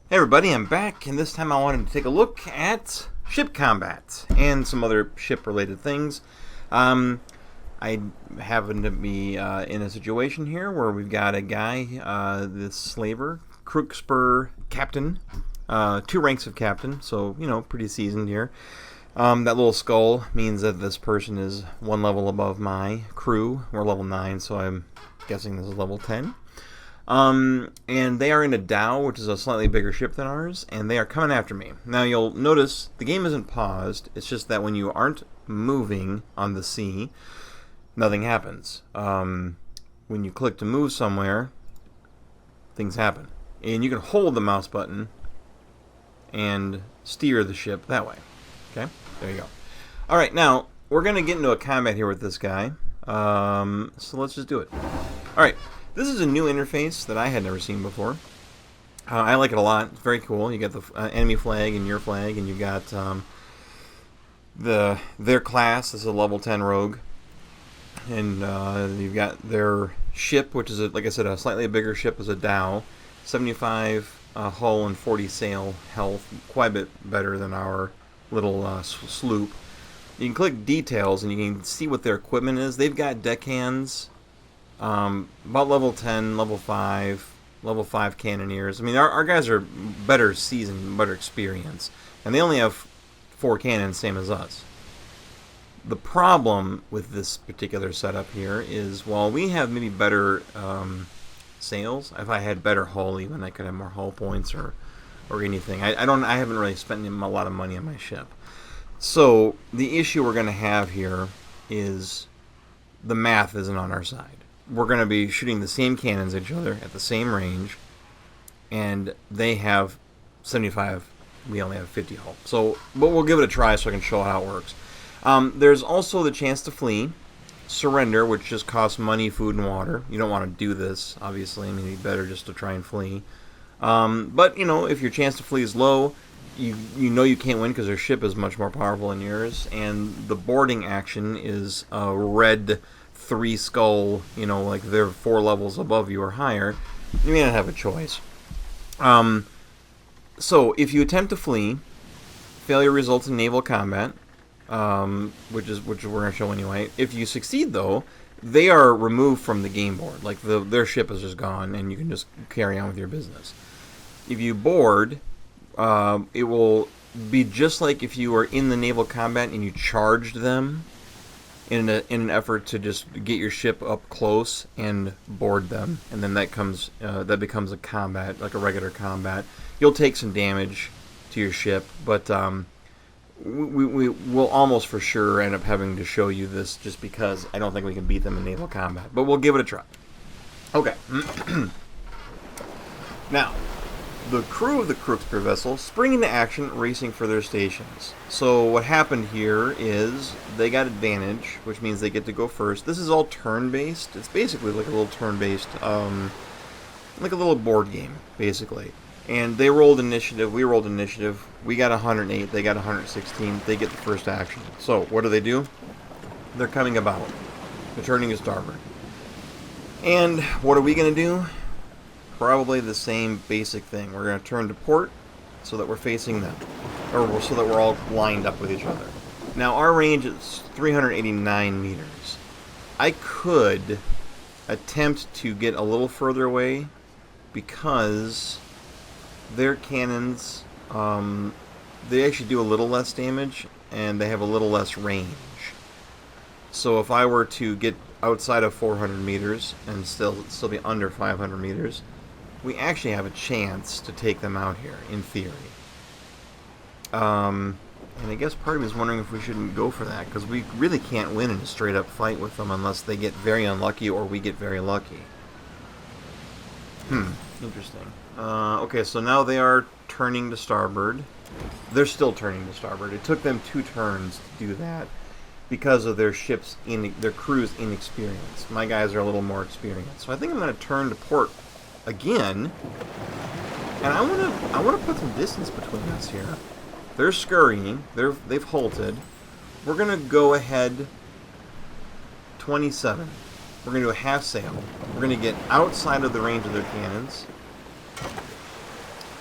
Hey everybody, I'm back, and this time I wanted to take a look at ship combat and some other ship-related things. I happen to be in a situation here where we've got a guy, this slaver, Crookspur Captain, 2 ranks of Captain, so, pretty seasoned here. That little skull means that this person is 1 level above my crew. We're level 9, so I'm guessing this is level 10. And they are in a dhow, which is a slightly bigger ship than ours, and they are coming after me. Now, you'll notice the game isn't paused. It's just that when you aren't moving on the sea, nothing happens. When you click to move somewhere, things happen. And you can hold the mouse button and steer the ship that way. Okay? There you go. Alright, now, we're going to get into a combat here with this guy. So let's just do it. Alright. This is a new interface that I had never seen before. I like it a lot. It's very cool. You got the enemy flag and your flag, and you got their class. This is a level 10 rogue, and you've got their ship, which is like I said, a slightly bigger ship, is a dhow, 75 hull and 40 sail health, quite a bit better than our little sloop. You can click details, and you can see what their equipment is. They've got deckhands. About level 10, level 5 cannoneers. I mean, our guys are better seasoned, better experienced, and they only have 4 cannons, same as us. The problem with this particular setup here is, while we have maybe better sails, if I had better hull, even I could have more hull points or anything. I haven't really spent a lot of money on my ship. So the issue we're going to have here is the math isn't on our side. We're going to be shooting the same cannons at each other at the same range, and they have 75, we only have 50 hull. So, but we'll give it a try so I can show how it works. There's also the chance to flee, surrender, which just costs money, food, and water. You don't want to do this, obviously. I mean, it'd be better just to try and flee. But, if your chance to flee is low, you know you can't win because their ship is much more powerful than yours, and the boarding action is a red 3 skull, like they're 4 levels above you or higher. You may not have a choice. So if you attempt to flee, failure results in naval combat, which we're going to show anyway. If you succeed, though, they are removed from the game board. Like their ship is just gone, and you can just carry on with your business. If you board, it will be just like if you were in the naval combat and you charged them in an effort to just get your ship up close and board them, and then that becomes a combat, like a regular combat. You'll take some damage to your ship, but we will almost for sure end up having to show you this, just because I don't think we can beat them in naval combat. But we'll give it a try. Okay. Now, the crew of the Crookspur vessel spring into action, racing for their stations. So what happened here is they got advantage, which means they get to go first. This is all turn-based. It's basically like a little turn-based, like a little board game, basically. And they rolled initiative, we rolled initiative. We got 108, they got 116. They get the first action. So what do? They're coming about. They're turning to starboard. And what are we going to do? Probably the same basic thing. We're going to turn to port so that we're facing them, or so that we're all lined up with each other. Now, our range is 389 meters. I could attempt to get a little further away because their cannons, they actually do a little less damage, and they have a little less range. So if I were to get outside of 400 meters and still be under 500 meters, we actually have a chance to take them out here, in theory. And I guess part of me is wondering if we shouldn't go for that, because we really can't win in a straight-up fight with them unless they get very unlucky or we get very lucky. Interesting. Okay, so now they are turning to starboard. They're still turning to starboard. It took them 2 turns to do that because of their their crew's inexperience. My guys are a little more experienced. So I think I'm going to turn to port again, and I want to put some distance between us here. They're scurrying. They've halted. We're gonna go ahead 27. We're gonna do a half sail. We're gonna get outside of the range of their cannons.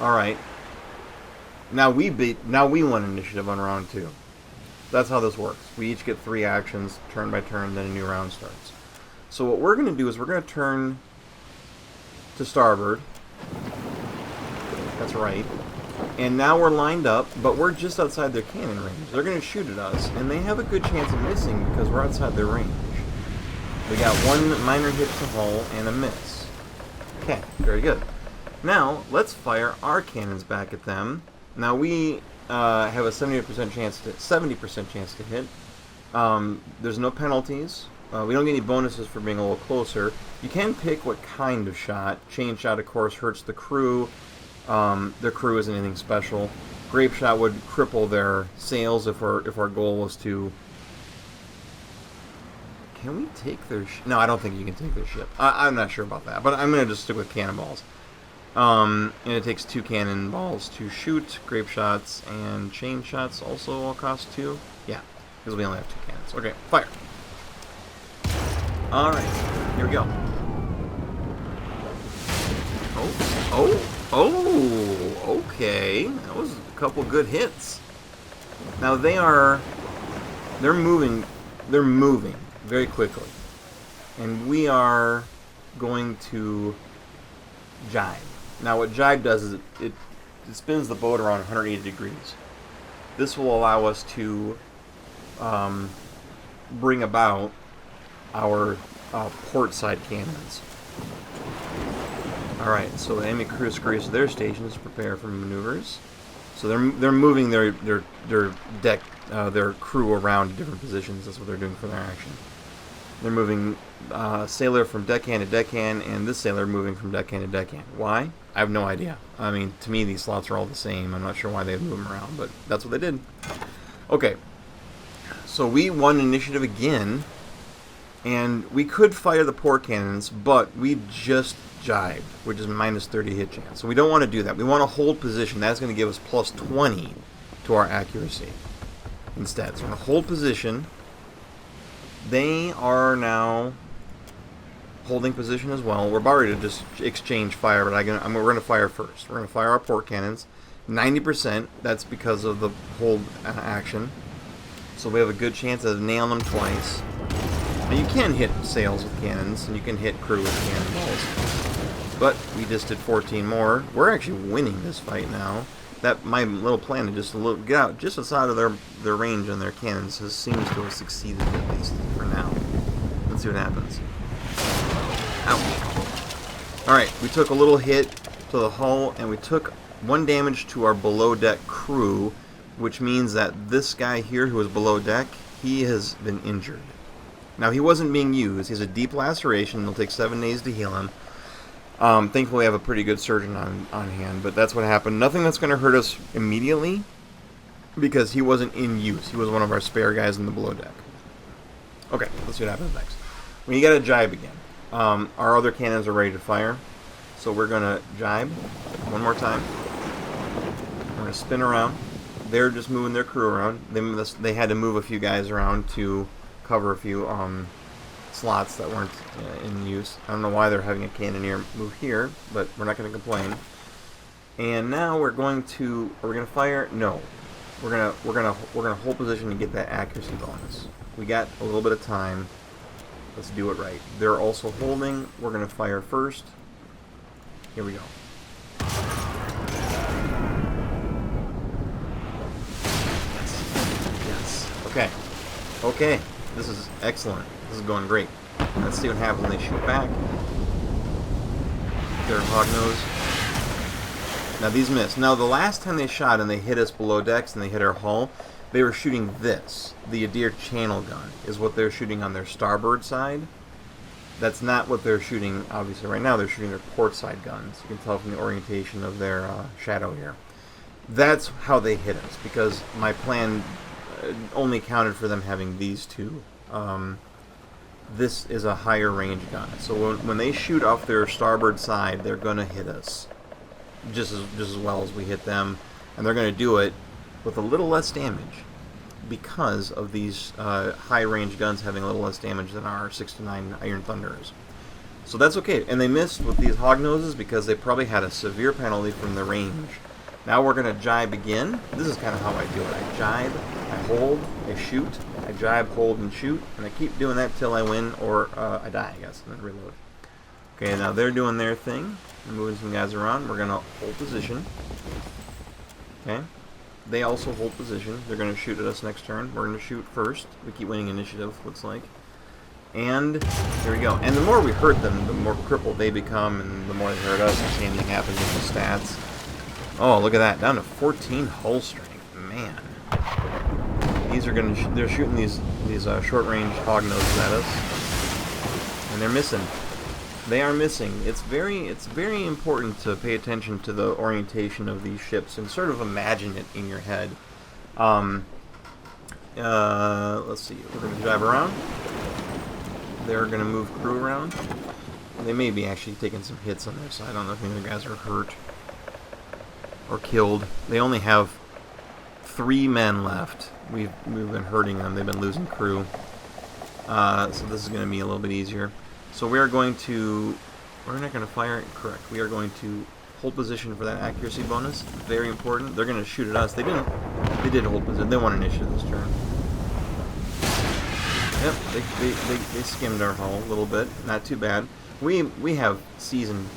All right. Now we won initiative on round 2. That's how this works. We each get 3 actions, turn by turn, then a new round starts. So what we're going to do is we're going to turn to starboard. That's right. And now we're lined up, but we're just outside their cannon range. They're going to shoot at us, and they have a good chance of missing because we're outside their range. We got 1 minor hit to hull and a miss. Okay, very good. Now, let's fire our cannons back at them. Now we have a 70% chance to hit. There's no penalties. We don't get any bonuses for being a little closer. You can pick what kind of shot. Chain shot, of course, hurts the crew. Their crew isn't anything special. Grape shot would cripple their sails if our goal was to... Can we take their ship? No, I don't think you can take their ship. I'm not sure about that, but I'm going to just stick with cannonballs. And it takes 2 cannonballs to shoot. Grape shots and chain shots also all cost 2. Yeah, because we only have 2 cannons. Okay, fire. Alright, here we go. Oh, okay. That was a couple good hits. Now they're moving very quickly. And we are going to jibe. Now what jibe does is it spins the boat around 180 degrees. This will allow us to bring about our port side cannons. Alright, so the enemy crew scurries to their stations to prepare for maneuvers. So they're moving their deck, their crew around to different positions. That's what they're doing for their action. They're moving sailor from deckhand to deckhand, and this sailor moving from deckhand to deckhand. Why? I have no idea. I mean, to me, these slots are all the same. I'm not sure why they move them around, but that's what they did. Okay, so we won initiative again, and we could fire the port cannons, but we just jibed, which is minus 30 hit chance. So we don't want to do that. We want to hold position. That's going to give us plus 20 to our accuracy instead. So we're going to hold position. They are now holding position as well. We're about ready to just exchange fire, but we're going to fire first. We're going to fire our port cannons. 90%, that's because of the hold action. So we have a good chance of nailing them twice. Now you can hit sails with cannons, and you can hit crew with cannonballs. But we just did 14 more. We're actually winning this fight now. That my little plan to just get out just outside of their range on their cannons seems to have succeeded, at least for now. Let's see what happens. Ouch. Alright, we took a little hit to the hull, and we took 1 damage to our below deck crew, which means that this guy here who is below deck, he has been injured. Now he wasn't being used. He has a deep laceration. It'll take 7 days to heal him. Thankfully, we have a pretty good surgeon on hand, but that's what happened. Nothing that's going to hurt us immediately, because he wasn't in use. He was one of our spare guys in the below deck. Okay, let's see what happens next. We got to jibe again. Our other cannons are ready to fire, so we're going to jibe one more time. We're going to spin around. They're just moving their crew around. They had to move a few guys around to cover a few slots that weren't in use. I don't know why they're having a cannoneer move here, but we're not going to complain. And now we're going to fire. No, we're gonna hold position and get that accuracy bonus. We got a little bit of time. Let's do it right. They're also holding. We're gonna fire first. Here we go. Yes. Okay. This is excellent. This is going great. Let's see what happens when they shoot back. Their hognose. Now these miss. Now the last time they shot and they hit us below decks and they hit our hull, they were shooting this. The Adair channel gun is what they're shooting on their starboard side. That's not what they're shooting, obviously, right now. They're shooting their port side guns. You can tell from the orientation of their shadow here. That's how they hit us, because my plan only counted for them having these two. This is a higher range gun, so when they shoot off their starboard side, they're going to hit us just as well as we hit them, and they're going to do it with a little less damage because of these high range guns having a little less damage than our 6-9 Iron Thunders. So that's okay, and they missed with these hognoses because they probably had a severe penalty from the range. Now we're going to jibe again. This is kind of how I do it. I jibe, I hold, I shoot, I jibe, hold, and shoot, and I keep doing that till I win or I die, I guess, and then reload. Okay, now they're doing their thing. They're moving some guys around. We're going to hold position. Okay. They also hold position. They're going to shoot at us next turn. We're going to shoot first. We keep winning initiative, looks like. And here we go. And the more we hurt them, the more crippled they become, and the more they hurt us. The same thing happens with the stats. Oh, look at that. Down to 14 hull strength. Man. These are going to... they're shooting these short-range hog noses at us. And they're missing. They are missing. It's very important to pay attention to the orientation of these ships and sort of imagine it in your head. Let's see. We're going to drive around. They're going to move crew around. They may be actually taking some hits on their side. I don't know if any of the guys are hurt or killed. They only have 3 men left. We've been hurting them. They've been losing crew. So this is going to be a little bit easier. So we are going to... we're not going to fire. Correct. We are going to hold position for that accuracy bonus. Very important. They're going to shoot at us. They didn't. They did hold position. They won initiative this turn. Yep. They skimmed our hull a little bit. Not too bad. We have seasoned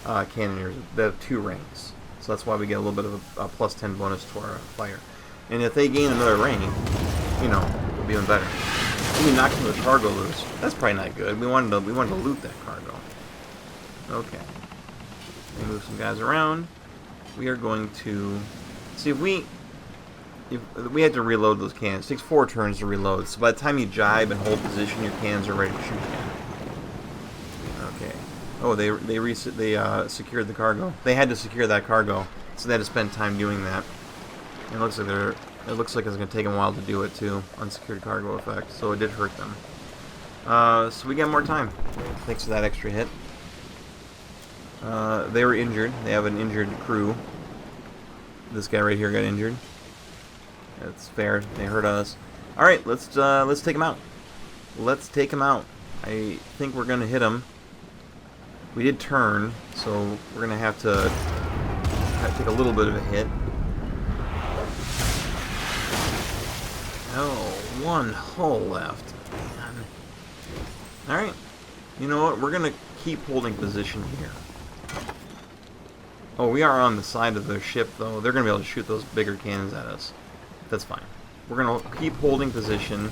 cannoneers that have 2 ranks. So that's why we get a little bit of a plus 10 bonus to our fire. And if they gain another rank, you know, it'll be even better. We knocked some of the cargo loose. That's probably not good. We wanted to loot that cargo. Okay. We move some guys around. We are going to see if we had to reload those cannons. It takes 4 turns to reload. So by the time you jibe and hold position, your cannons are ready to shoot again. Okay. Oh, they secured the cargo. They had to secure that cargo, so they had to spend time doing that. It looks like it's going to take them a while to do it too. Unsecured cargo effect, so it did hurt them. So we got more time thanks to that extra hit. They were injured. They have an injured crew. This guy right here got injured. That's fair. They hurt us. All right, let's take him out. Let's take him out. I think we're going to hit him. We did turn, so we're going to have to take a little bit of a hit. Oh, 1 hull left. Man. Alright. You know what? We're going to keep holding position here. Oh, we are on the side of their ship, though. They're going to be able to shoot those bigger cannons at us. That's fine. We're going to keep holding position.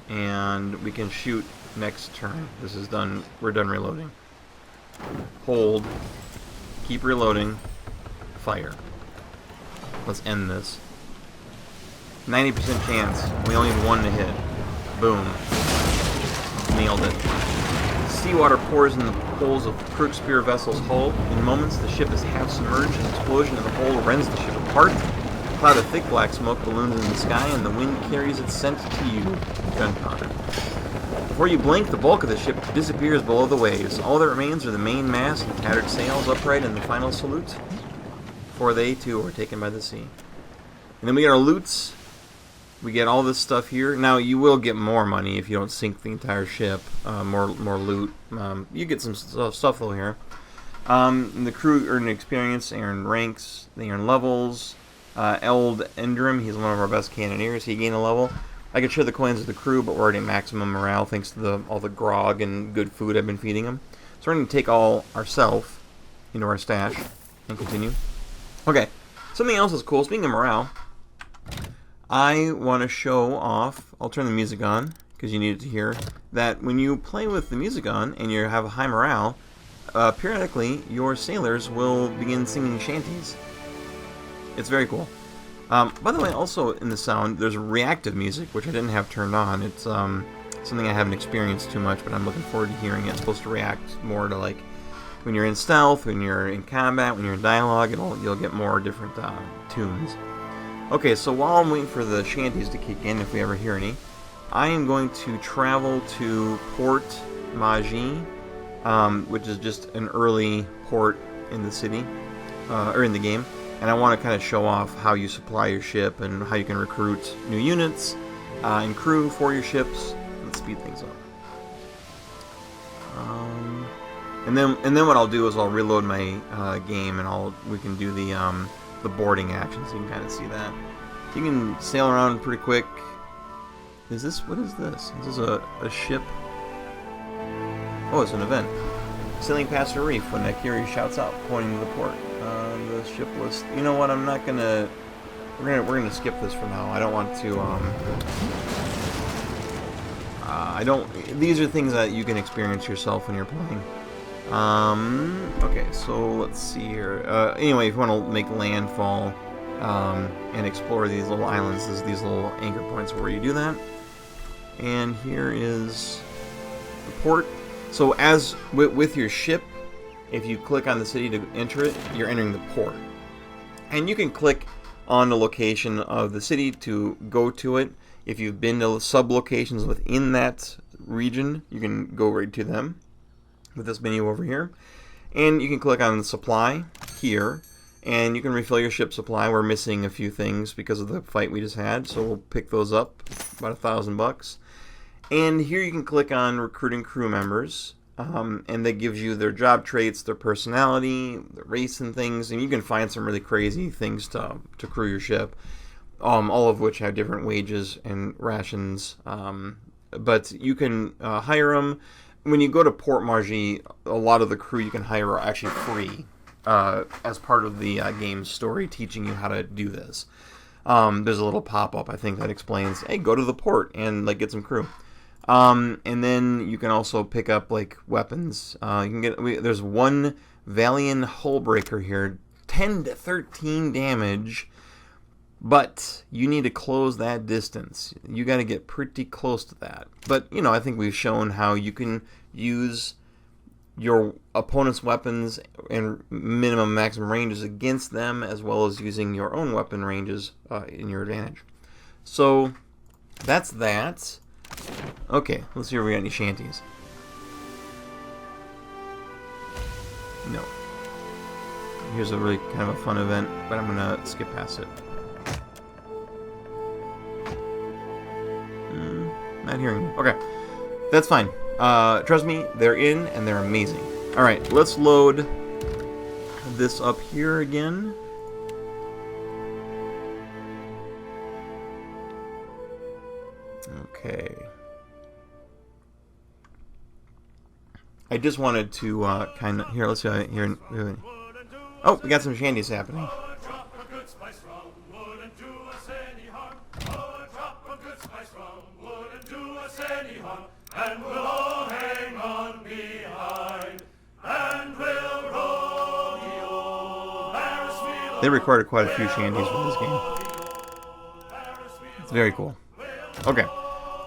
And we can shoot next turn. This is done. We're done reloading. Hold. Keep reloading. Fire. Let's end this. 90% chance. We only need 1 to hit. Boom. Nailed it. Seawater pours in the holes of the Crookspear vessel's hull. In moments, the ship is half submerged. An explosion in the hole rends the ship apart. A cloud of thick black smoke balloons in the sky, and the wind carries its scent to you. Gunpowder. Before you blink, the bulk of the ship disappears below the waves. All that remains are the main mast and tattered sails upright in the final salute, before they, too, are taken by the sea. And then we get our loots. We get all this stuff here. Now, you will get more money if you don't sink the entire ship. More loot. You get some stuff though here. The crew earn experience, they earn ranks, they earn levels. Eld Endrim, he's one of our best cannoneers. He gained a level. I could share the coins with the crew, but we're already at maximum morale thanks to all the grog and good food I've been feeding them. So we're going to take all ourselves into our stash and continue. Okay, something else is cool. Speaking of morale, I want to show off, I'll turn the music on because you need it to hear, that when you play with the music on and you have a high morale, periodically your sailors will begin singing shanties. It's very cool. By the way, also in the sound, there's reactive music, which I didn't have turned on. It's something I haven't experienced too much, but I'm looking forward to hearing it. It's supposed to react more to like when you're in stealth, when you're in combat, when you're in dialogue, you'll get more different tunes. Okay, so while I'm waiting for the shanties to kick in, if we ever hear any, I am going to travel to Port Magi, which is just an early port in the city, or in the game. And I want to kind of show off how you supply your ship and how you can recruit new units and crew for your ships. Let's speed things up. And then what I'll do is I'll reload my game, and we can do the boarding action, so you can kind of see that. You can sail around pretty quick. What is this? Is this a ship? Oh, it's an event. Sailing past a reef when Akiri shouts out, pointing to the port. The ship list. You know what? I'm not gonna. We're gonna skip this for now. I don't want to. I don't. These are things that you can experience yourself when you're playing. Okay, so let's see here. Anyway, if you want to make landfall and explore these little islands, there's these little anchor points where you do that. And here is the port. So as with your ship, if you click on the city to enter it, you're entering the port. And you can click on the location of the city to go to it. If you've been to sub-locations within that region, you can go right to them with this menu over here. And you can click on the supply here, and you can refill your ship supply. We're missing a few things because of the fight we just had, so we'll pick those up, about $1,000. And here you can click on recruiting crew members, and that gives you their job traits, their personality, their race and things, and you can find some really crazy things to crew your ship, all of which have different wages and rations, but you can hire them. When you go to Port Margie, a lot of the crew you can hire are actually free as part of the game's story, teaching you how to do this. There's a little pop-up, I think, that explains, hey, go to the port and get some crew. And then you can also pick up weapons. You can there's one Valiant Hullbreaker here, 10 to 13 damage, but you need to close that distance. You got to get pretty close to that. But I think we've shown how you can use your opponent's weapons and minimum maximum ranges against them, as well as using your own weapon ranges in your advantage. So that's that. Okay, let's see if we got any shanties. No. Here's a really kind of a fun event, but I'm gonna skip past it. Not hearing you. Okay, that's fine. Trust me, they're in and they're amazing. Alright, let's load this up here again. Okay. I just wanted to kind of... Here, let's go here. Oh, we got some shanties happening. And we'll all hang on behind, and we'll roll the old Paris wheel. They recorded quite a few shanties for this game. It's very cool. Okay,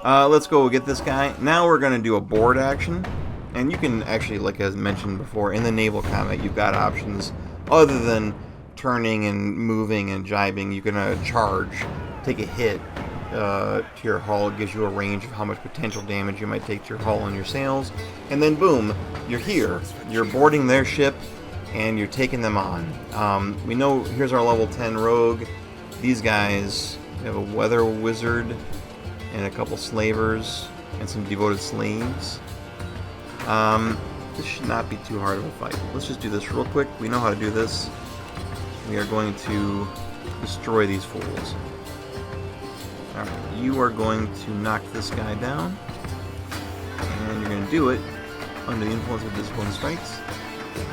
let's go get this guy. Now we're going to do a board action. And you can actually, like I mentioned before, in the naval combat, you've got options other than turning and moving and jibing. You can charge, take a hit to your hull. It gives you a range of how much potential damage you might take to your hull and your sails. And then boom, you're here. You're boarding their ship and you're taking them on. We know, here's our level 10 rogue. These guys, we have a weather wizard and a couple slavers and some devoted slaves. This should not be too hard of a fight. Let's just do this real quick. We know how to do this. We are going to destroy these fools. Alright, you are going to knock this guy down. And you're going to do it under the influence of Discipline Strikes.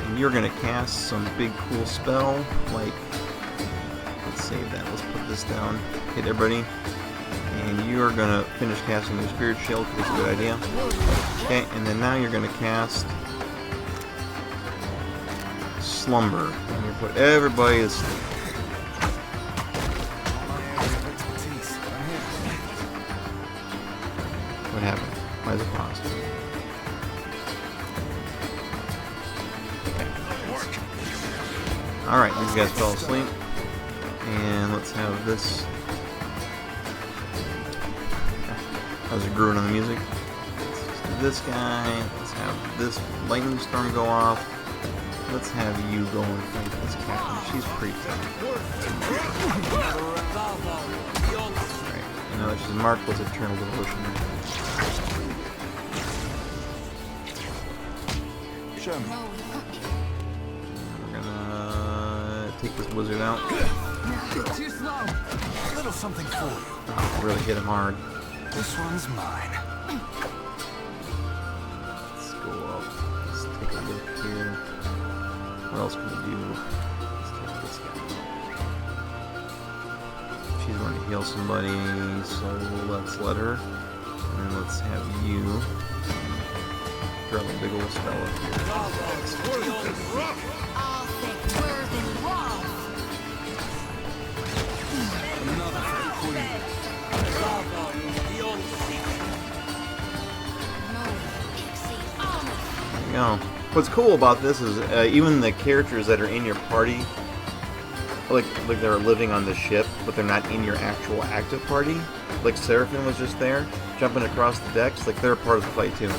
And you're going to cast some big cool spell, like... Let's save that. Let's put this down. Hit everybody. And you are going to finish casting your Spirit Shield, because it's a good idea. Okay, and then now you're going to cast Slumber. And you put everybody to sleep. What happened? Why is it paused? Okay. Alright, these guys fell asleep. And let's have this. I was grooving on the music. Let's do this guy. Let's have this lightning storm go off. Let's have you go and fight this captain. She's pretty tough. Alright, I know she's marked with Eternal Devotion. Show me. We're gonna take this wizard out. Too slow. A little something for you. Oh, really hit him hard. This one's mine. Let's go up. Let's take a look here. What else can we do? Let's take this guy. She's going to heal somebody, so let's let her. And then let's have you drop a big old spell up here. Another for the queen. There you go. What's cool about this is even the characters that are in your party, like they're living on the ship, but they're not in your actual active party. Like Seraphim was just there, jumping across the decks. Like they're a part of the fight too.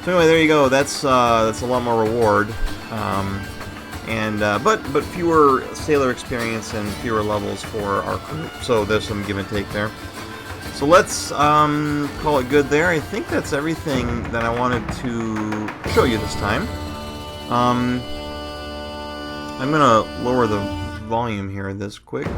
So anyway, there you go. That's a lot more reward, but fewer sailor experience and fewer levels for our crew. So there's some give and take there. So let's call it good there. I think that's everything that I wanted to show you this time. I'm gonna lower the volume here this quick.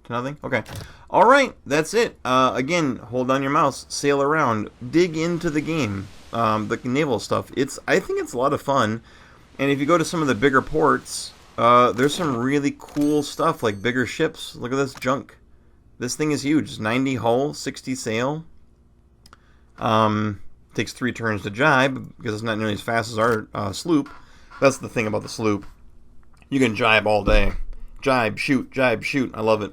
To nothing? Okay. Alright, that's it. Again, hold down your mouse, sail around, dig into the game, the naval stuff. I think it's a lot of fun. And if you go to some of the bigger ports, there's some really cool stuff, like bigger ships. Look at this junk. This thing is huge. It's 90 hull, 60 sail. Takes 3 turns to jibe, because it's not nearly as fast as our sloop. That's the thing about the sloop. You can jibe all day. Jibe, shoot, I love it.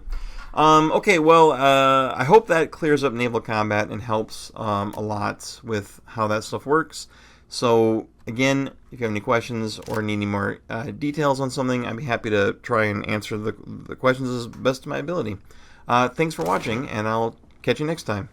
Okay, well, I hope that clears up naval combat and helps a lot with how that stuff works. So, again, if you have any questions or need any more details on something, I'd be happy to try and answer the questions as best of my ability. Thanks for watching, and I'll catch you next time.